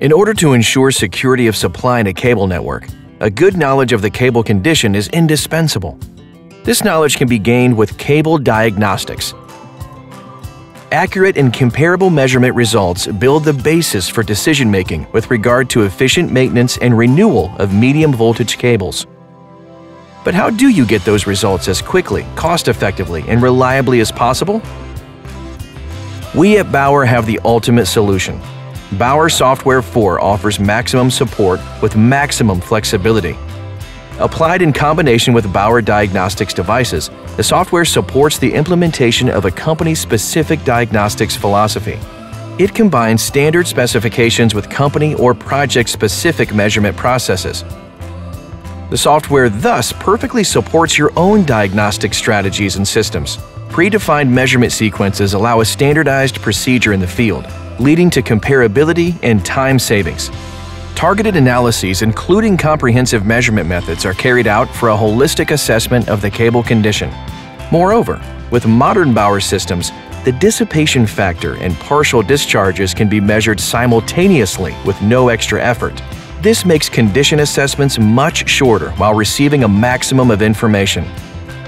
In order to ensure security of supply in a cable network, a good knowledge of the cable condition is indispensable. This knowledge can be gained with cable diagnostics. Accurate and comparable measurement results build the basis for decision-making with regard to efficient maintenance and renewal of medium voltage cables. But how do you get those results as quickly, cost-effectively, and reliably as possible? We at BAUR have the ultimate solution. BAUR Software 4 offers maximum support with maximum flexibility. Applied in combination with BAUR diagnostics devices, the software supports the implementation of a company's specific diagnostics philosophy. It combines standard specifications with company or project-specific measurement processes. The software thus perfectly supports your own diagnostic strategies and systems. Predefined measurement sequences allow a standardized procedure in the field, leading to comparability and time savings. Targeted analyses, including comprehensive measurement methods, are carried out for a holistic assessment of the cable condition. Moreover, with modern BAUR systems, the dissipation factor and partial discharges can be measured simultaneously with no extra effort. This makes condition assessments much shorter while receiving a maximum of information.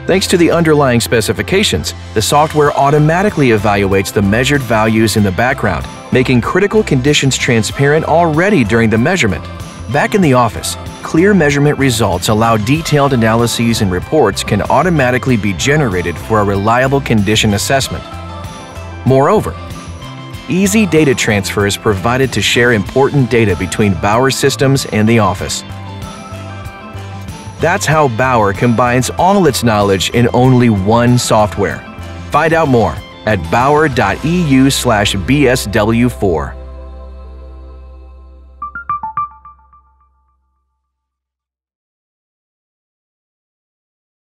Thanks to the underlying specifications, the software automatically evaluates the measured values in the background, making critical conditions transparent already during the measurement. Back in the office, clear measurement results allow detailed analyses and reports can automatically be generated for a reliable condition assessment. Moreover, easy data transfer is provided to share important data between BAUR systems and the office. That's how BAUR combines all its knowledge in only one software. Find out more at baur.eu/bsw4.